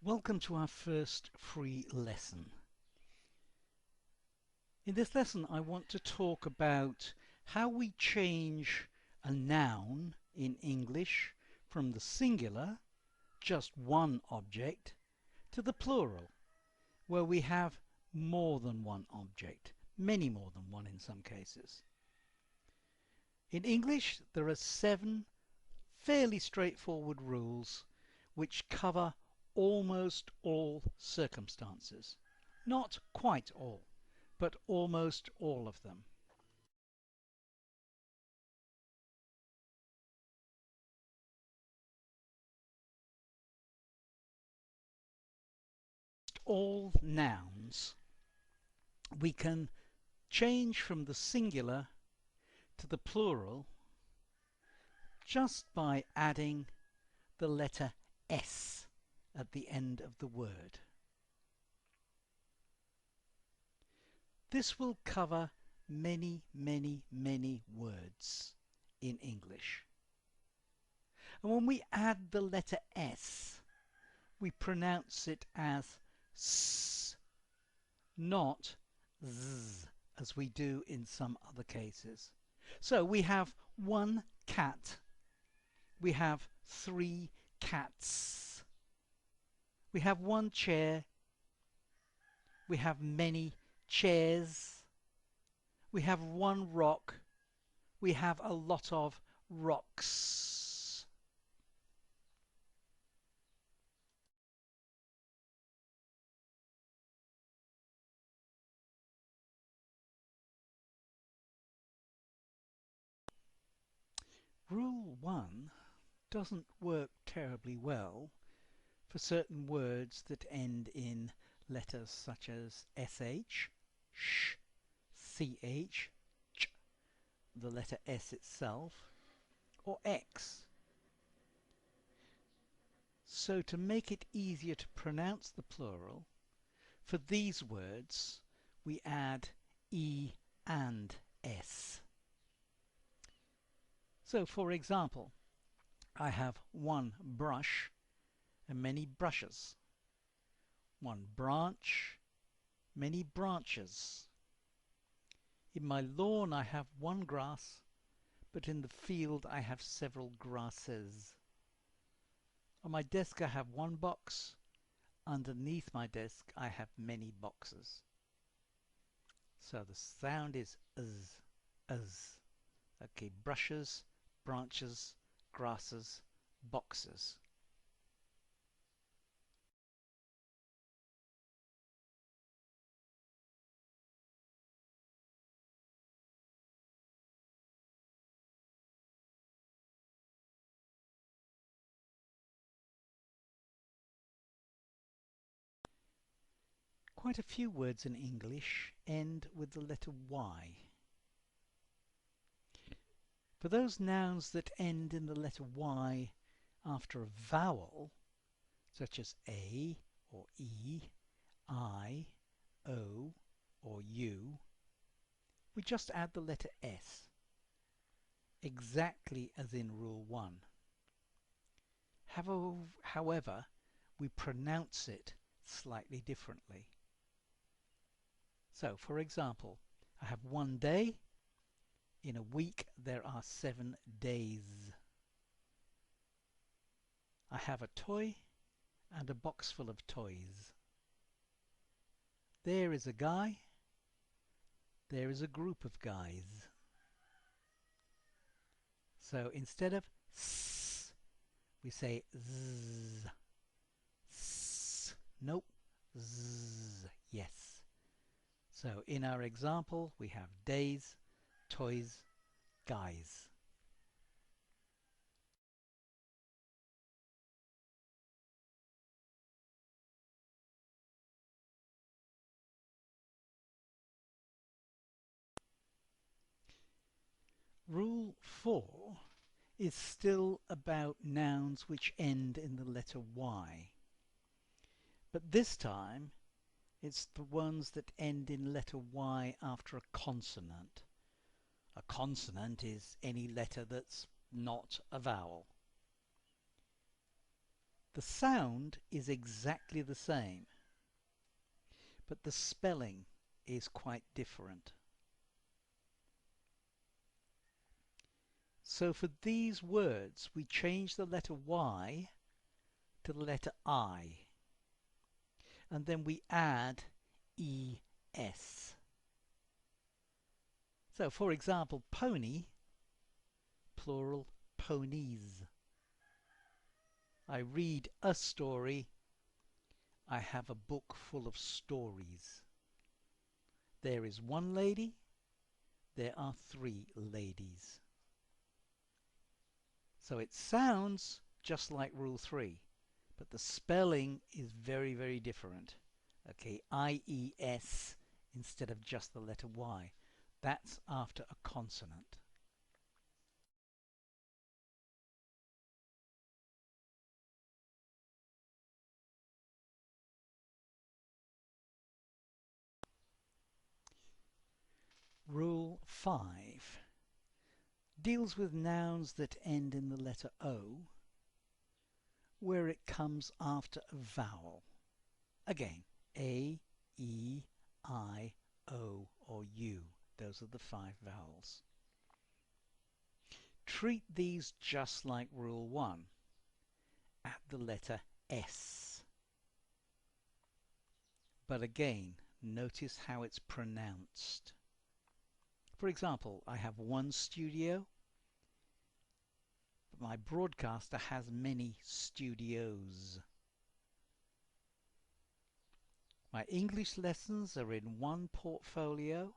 Welcome to our first free lesson. In this lesson, I want to talk about how we change a noun in English from the singular, just one object, to the plural, where we have more than one object, many more than one in some cases. In English, there are 7 fairly straightforward rules which cover almost all circumstances. Not quite all, but almost all of them. All nouns, we can change from the singular to the plural just by adding the letter S at the end of the word. This will cover many, many, many words in English. And when we add the letter S, we pronounce it as S, not Z, as we do in some other cases. So we have 1 cat. We have 3 cats. We have 1 chair. We have many chairs. We have 1 rock. We have a lot of rocks. Rule 1 doesn't work terribly well for certain words that end in letters such as sh, sh, ch, ch, the letter s itself, or x. So to make it easier to pronounce the plural, for these words we add e and s. So for example, I have 1 brush and many brushes. 1 branch, many branches. In my lawn I have 1 grass, but in the field I have several grasses. On my desk I have 1 box. Underneath my desk I have many boxes. So the sound is z, z. Okay, brushes, branches, grasses, boxes. Quite a few words in English end with the letter Y. For those nouns that end in the letter Y after a vowel, such as A or E, I, O, or U, we just add the letter S, exactly as in Rule 1. However, we pronounce it slightly differently. So, for example, I have 1 day. In a week there are 7 days. I have a toy and a box full of toys. There is a guy. There is a group of guys. So instead of s, we say z. S. Nope. Z. Yes. So in our example, we have days, toys, guys. Rule 4 is still about nouns which end in the letter Y. But this time, it's the ones that end in letter Y after a consonant. A consonant is any letter that's not a vowel. The sound is exactly the same, but the spelling is quite different. So for these words, we change the letter Y to the letter I, and then we add ES. So, for example, pony, plural, ponies. I read a story. I have a book full of stories. There is one lady. There are three ladies. So it sounds just like Rule 3, but the spelling is very, very different. Okay, IES instead of just the letter Y. That's after a consonant. Rule 5 deals with nouns that end in the letter O, where it comes after a vowel. Again, A, E, I, O, or U. Those are the 5 vowels. Treat these just like Rule 1. Add the letter S. But again, notice how it's pronounced. For example, I have one studio, but my broadcaster has many studios. My English lessons are in one portfolio,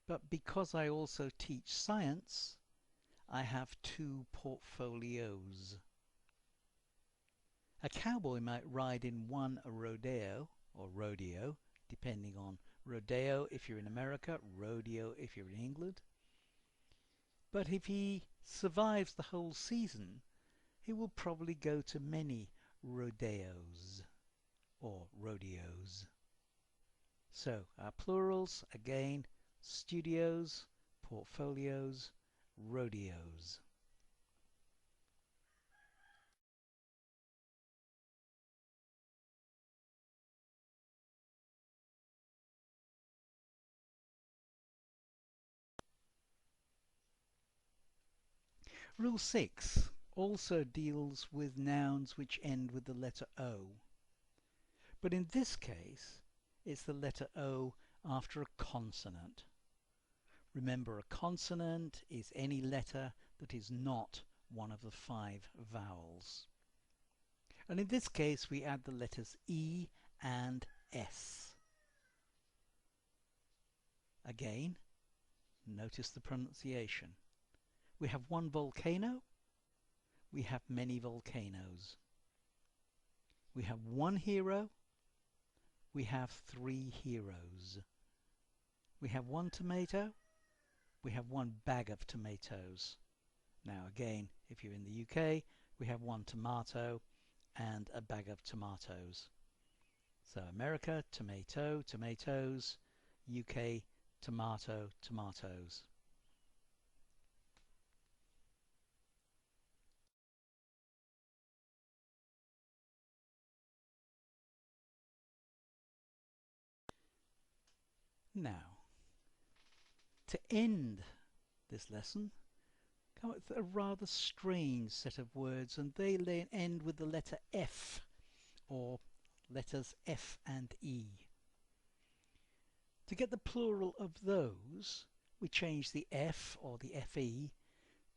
but because I also teach science, I have 2 portfolios. A cowboy might ride in one rodeo, or rodeo, depending on rodeo if you're in America, rodeo if you're in England. But if he survives the whole season, he will probably go to many rodeos or rodeos. So our plurals, again, studios, portfolios, rodeos. Rule 6 also deals with nouns which end with the letter O. But in this case, it's the letter O after a consonant. Remember, a consonant is any letter that is not one of the 5 vowels. And in this case, we add the letters E and S. Again, notice the pronunciation. We have one volcano. We have many volcanoes. We have one hero. We have 3 heroes. We have one tomato. We have one bag of tomatoes. Now again, if you're in the UK, we have one tomato and a bag of tomatoes. So America, tomato, tomatoes. UK, tomato, tomatoes. Now, to end this lesson, come up with a rather strange set of words, and they end with the letter F, or letters F and E. To get the plural of those, we change the F or the FE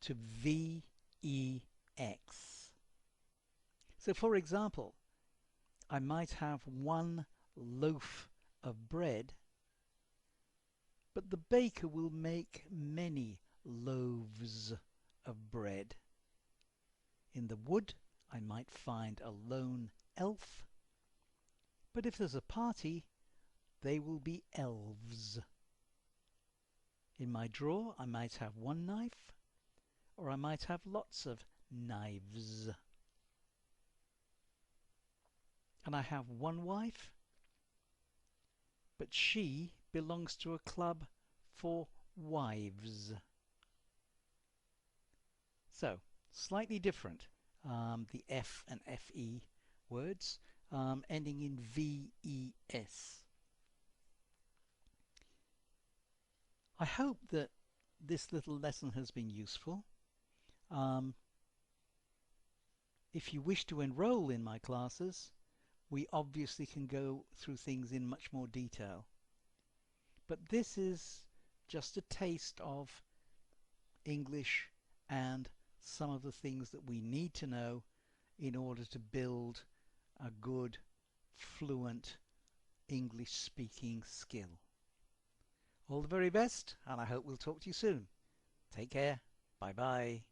to VEX. So for example, I might have one loaf of bread, but the baker will make many loaves of bread. In the wood, I might find a lone elf, but if there's a party, they will be elves. In my drawer, I might have one knife, or I might have lots of knives. And I have one wife, but she belongs to a club for wives. So, slightly different. the F and FE words, ending in VES. I hope that this little lesson has been useful. If you wish to enroll in my classes, we obviously can go through things in much more detail. But this is just a taste of English and some of the things that we need to know in order to build a good, fluent English speaking skill. All the very best, and I hope we'll talk to you soon. Take care. Bye bye.